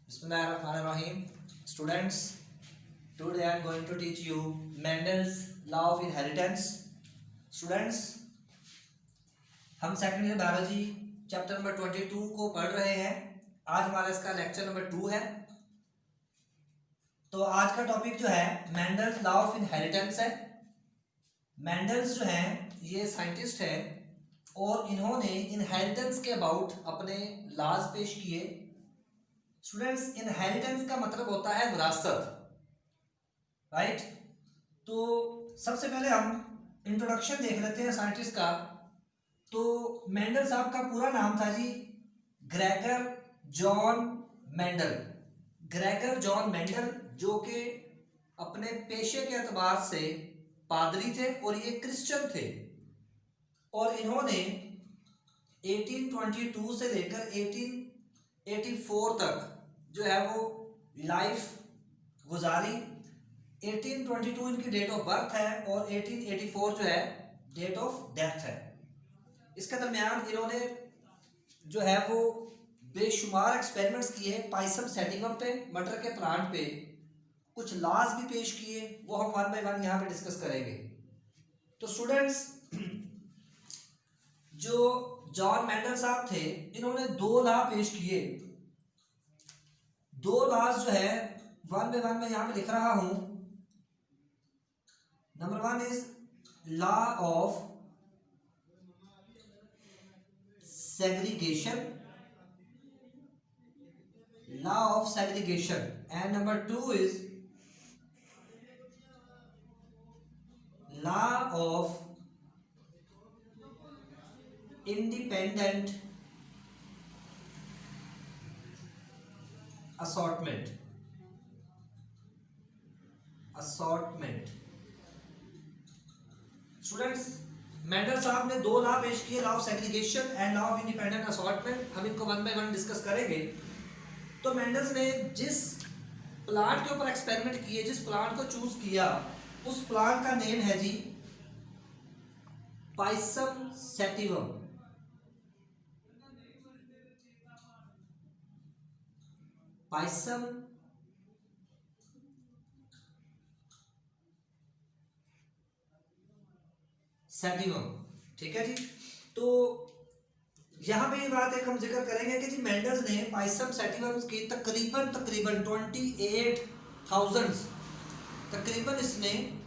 Bismillahirrahmanirrahim. Students, today I am going to teach you Mendel's law of inheritance. Students, हम second year biology chapter number 22 को पढ़ रहे हैं। आज हमारा इसका लेक्चर नंबर 2 है। तो आज का टॉपिक जो है मेंडल्स लॉ ऑफ इनहेरिटेंस है। मेंडल्स जो हैं ये साइंटिस्ट है और इन्होंने इनहेरिटेंस के अबाउट अपने लॉज पेश किए। स्टूडेंट्स, इनहेरिटेंस का मतलब होता है विरासत, राइट। तो सबसे पहले हम इंट्रोडक्शन देख लेते हैं साइंटिस्ट का। तो मेंडल साहब का पूरा नाम था जी Gregor John Mendel. Gregor John Mendel जो कि अपने पेशे के एतबार से पादरी थे और ये क्रिश्चियन थे, और इन्होंने 1822 से लेकर 1884 तक जो है वो लाइफ गुजारी। 1822 इनकी डेट ऑफ बर्थ है और 1884 जो है डेट ऑफ डेथ है। इसके दरमियान इन्होंने जो है वो बेशुमार एक्सपेरिमेंट्स किए पाइसम सेटिंगम पे, मटर के प्लांट पे, कुछ लॉज भी पेश किए, वो हम वन बाय वन यहाँ पे डिस्कस करेंगे। तो स्टूडेंट्स, जो जॉन मेंडल साहब थे इन्होंने 2 लॉ पेश किए। 2 लॉज जो है वन बाय वन मैं यहाँ पे लिख रहा हूं। Number 1 is law of segregation, law of segregation, and number 2 is law of independent assortment. Students, Mendel साहब ने 2 लॉ पेश किए, law of segregation and law of independent assortment. हम इनको वन बाय वन डिस्कस करेंगे। तो मेंडल्स ने जिस प्लांट के ऊपर एक्सपेरिमेंट किए, जिस प्लांट को चूज किया, उस प्लांट का नेम है जी पाइसम सैटिवम। पाइसम सैटिवम, ठीक है जी। तो यहां पे ये बात एक हम जिक्र करेंगे कि जी मेंडल्स ने पाइसम सैटिवम की तकरीबन 28,000 तकरीबन इसमें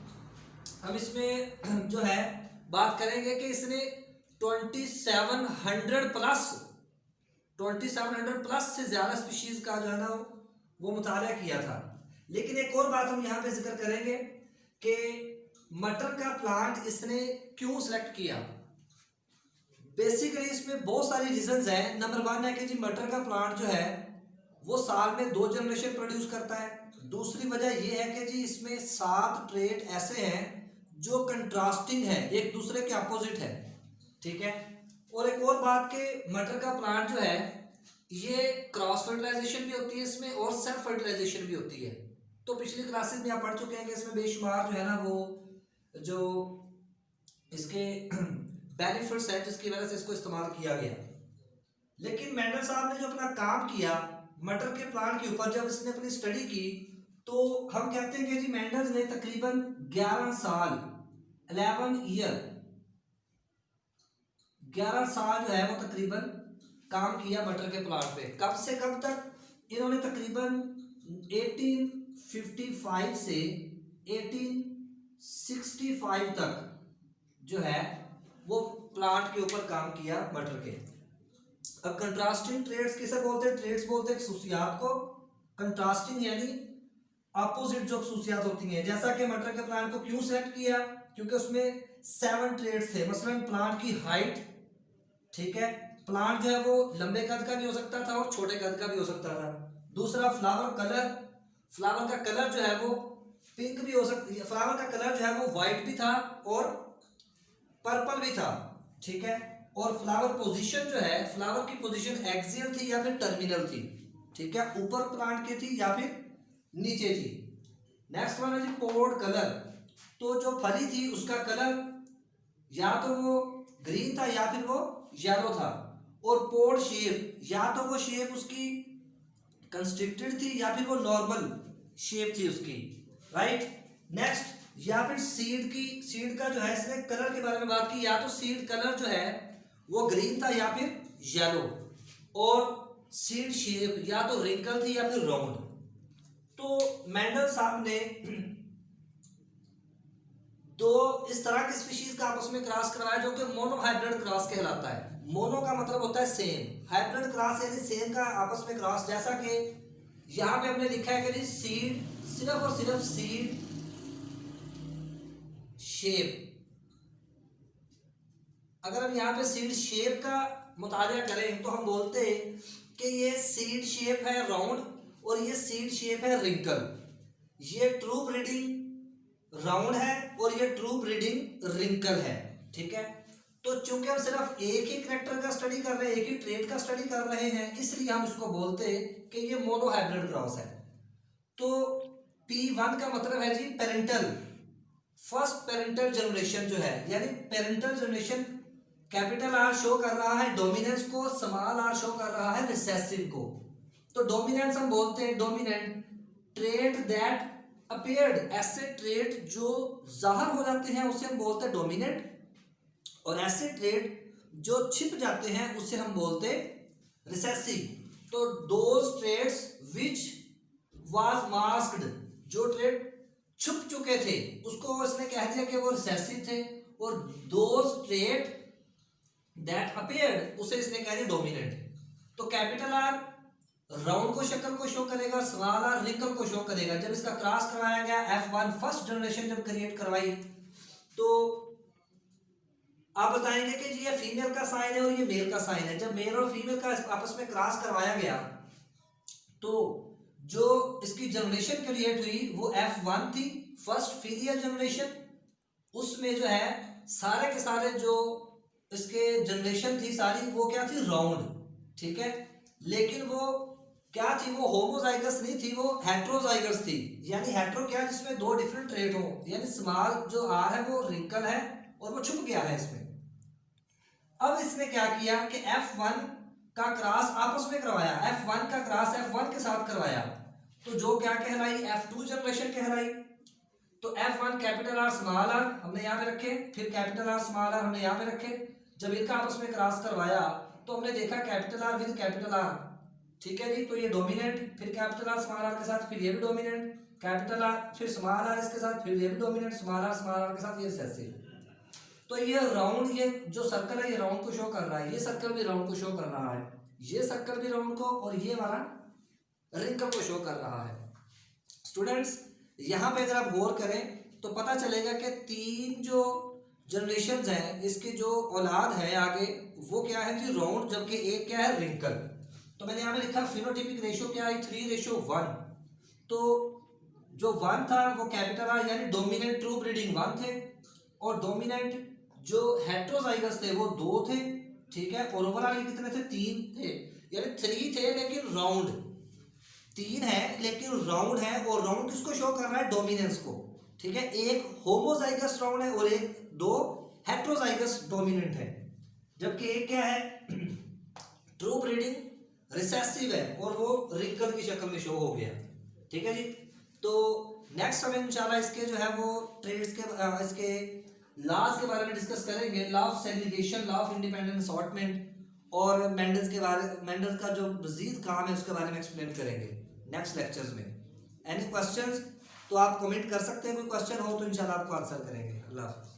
हम इसमें जो है बात करेंगे कि इसने 2700 प्लस से ज्यादा स्पीशीज का जो है ना वो मुताला किया था। लेकिन एक और बात हम यहाँ पे जिक्र करेंगे कि मटर का प्लांट इसने क्यों सिलेक्ट किया। बेसिकली इसमें बहुत सारी रीजंस हैं। नंबर 1 है कि जी मटर का प्लांट जो है वो साल में 2 जनरेशन प्रोड्यूस करता है। दूसरी वजह ये है कि जी इसमें 7 ट्रेट ऐसे हैं जो कंट्रास्टिंग है, एक दूसरे के अपोजिट है, ठीक है। और एक और बात कि मटर का प्लांट जो है ये क्रॉस फर्टिलाइजेशन भी होती है इसमें और सेल्फ फर्टिलाइजेशन भी होती है। तो पिछली क्लासेस में आप पढ़ चुके हैं कि इसमें बेशुमार जो है ना वो जो इसके बेनिफिट्स हैं जिसकी वजह से इसको इस्तेमाल किया गया। लेकिन मेंडल साहब ने जो अपना काम किया मटर के प्लांट के ऊपर, जब इसने अपनी स्टडी की, तो हम कहते हैं कि जी मेंडल्स ने तकरीबन 11 साल 11 साल जो है वो तकरीबन काम किया मटर के प्लांट पे। कब से कब तक? इन्होंने तकरीबन 1855 से 1865 तक जो है वो प्लांट के ऊपर काम किया मटर के। अब कंट्रास्टिंग ट्रेड्स किसे बोलते हैं? ट्रेड्स बोलते हैं खसूसियात को। कंट्रास्टिंग यानी अपोजिट जो खसूसियात होती हैं। जैसा कि मटर के प्लांट को क्यों सेलेक्ट किया? क्योंकि उसमें 7 ट्रेड्स थे। मसलन प्लांट की हाइट, ठीक है, प्लांट जो है वो लंबे कद का भी हो सकता था और छोटे कद का भी हो सकता था। दूसरा फ्लावर कलर, फ्लावर का कलर जो है वो पिंक भी हो सकती है, फ्लावर का कलर जो है वो व्हाइट भी था और पर्पल भी था, ठीक है। और फ्लावर पोजीशन जो है, फ्लावर की पोजीशन एक्सियल थी या फिर टर्मिनल थी, ठीक है, ऊपर प्लांट की थी या फिर नीचे थी। नेक्स्ट वन है जी पोर्ड कलर। तो जो फली थी उसका कलर या तो वो ग्रीन था या फिर वो येलो था। और पोर्ड शेप, या तो वो शेप उसकी कंस्ट्रिक्टेड थी या फिर वो नॉर्मल शेप थी उसकी, राइट। नेक्स्ट, या फिर सीड का जो है इसने कलर के बारे में बात की, या तो सीड कलर जो है वो ग्रीन था या फिर येलो, और सीड शेप या तो रिंकल थी या फिर राउंड। तो मेंडल साहब ने दो इस तरह के स्पीशीज का आपस में क्रॉस करवाया जो कि मोनोहाइब्रिड क्रॉस कहलाता है। मोनो का मतलब होता है सेम, हाइब्रिड क्रॉस यानी सेम का आपस में क्रॉस। जैसा कि यहां पे हमने लिखा है कि जी सीड, सिर्फ और सिर्फ सीड शेप। अगर हम यहाँ पे सीड शेप का मुताबिया करें तो हम बोलते हैं कि ये सीड शेप है राउंड और ये सीड शेप है रिंकल। ये ट्रू ब्रीडिंग राउंड है और ये ट्रू ब्रीडिंग रिंकल है, ठीक है। तो चूंकि हम सिर्फ एक ही करेक्टर का स्टडी कर रहे हैं, एक ही ट्रेट का स्टडी कर रहे हैं, इसलिए हम इसको बोलते हैं कि ये मोनोहाइब्रिड क्रॉस है। तो P1 का मतलब है जी पेरेंटल, फर्स्ट पेरेंटल जनरेशन जो है, यानी parental generation capital R show कर रहा है डोमिनेंस को, स्मॉल आर शो कर रहा है रिसेसिव को। तो डोमिनेंस हम बोलते हैं डोमिनेंट ट्रेट दैट अपीयर्ड, ऐसे ट्रेट जो जाहिर हो जाते हैं उसे हम बोलते हैं डोमिनेंट, और ऐसे ट्रेट जो छिप जाते हैं उसे हम बोलते हैं रिसेसिव। तो those traits which was masked, जो ट्रेट छुप चुके थे उसको इसने कह दिया कि वो रिसेसिव थे, और दोज ट्रेट दैट अपीयर्ड उसे इसने कह दिया डोमिनेंट। तो कैपिटल आर राउंड को शक्ल को शो करेगा, स्मॉल आर रिंकल को शो करेगा। जब इसका क्रॉस करवाया गया F1 फर्स्ट जनरेशन जब क्रिएट करवाई, तो आप बताएंगे कि ये फीमेल का साइन है और ये मेल का साइन है। जब मेल और फीमेल का आपस में क्रॉस करवाया गया तो जो इसकी जनरेशन क्रिएट हुई वो F1 थी, फर्स्ट फीलियल जनरेशन। उसमें जो है सारे के सारे जो इसके जनरेशन थी सारी वो क्या थी, राउंड, ठीक है। लेकिन वो क्या थी, वो होमोजाइगस नहीं थी, वो हेट्रोजाइगस थी। यानी हेट्रो क्या, जिसमें दो डिफरेंट ट्रेट हो, यानी स्मॉल जो आर है वो रिंकल है और वो छुप गया है इसमें। अब इसने क्या किया कि F1 का क्रॉस आपस में करवाया, F1 का क्रॉस F1 के साथ करवाया, तो जो क्या कहलाई, F2 जनरेशन कहलाई। तो F1 capital R small are हमने यहाँ पे रखे, फिर कैपिटल आर स्मॉल आर हमने यहाँ पे रखे। जब इनका आपस में क्रॉस करवाया तो हमने देखा capital R with capital R, ठीक है जी। तो ये डोमिनेंट, फिर कैपिटल आर स्मॉल आर के साथ, फिर ये भी डोमिनेंट, कैपिटल आर फिर स्मॉल आर इसके साथ, फिर ये भी डोमिनेंट, स्मॉल आर के साथ, ये रिसेसिव। तो ये राउंड, ये जो सर्कल है ये राउंड को शो कर रहा है, ये सर्कल भी राउंड को शो कर रहा है, ये सर्कल भी राउंड को, और ये वाला रिंकल को शो कर रहा है। स्टूडेंट्स यहाँ पे अगर आप गौर करें तो पता चलेगा कि तीन जो जनरेशंस हैं इसकी जो औलाद है आगे वो क्या है जी, राउंड, जबकि एक क्या है, रिंकल। तो मैंने यहाँ पे लिखा फिनोटिपिक रेशियो क्या है, 3:1। तो जो 1 था वो कैपिटल आर यानी डोमिनेंट ट्रू ब्रीडिंग 1 थे, और डोमिनेंट जो हेट्रोजाइगस थे वो 2 थे, ठीक है। और ओवरऑल ये कितने थे, 3 थे, यानी 3 थे लेकिन राउंड, 3 है लेकिन राउंड है। और राउंड किसको शो कर रहा है, डोमिनेंस को, ठीक है। एक होमोजाइगस राउंड है और एक दो हेट्रोजाइगस डोमिनेंट है, जबकि एक क्या है, ट्रू ब्रीडिंग रिसेसिव है और वो रिंकल की शक्ल में शो हो गया, ठीक है जी। तो नेक्स्ट हम इंशाल्लाह इसके जो है वो ट्रेड्स के इसके लॉज के बारे में डिस्कस करेंगे, law of segregation, law of independent assortment, और मेंडल्स के बारे, मेंडल्स का जो मजीद काम है उसके बारे में एक्सप्लेन करेंगे नेक्स्ट लेक्चर्स में। एनी क्वेश्चंस तो आप कमेंट कर सकते हैं, कोई क्वेश्चन हो तो इंशाल्लाह आपको आंसर करेंगे। अल्लाह हाफ़िज़।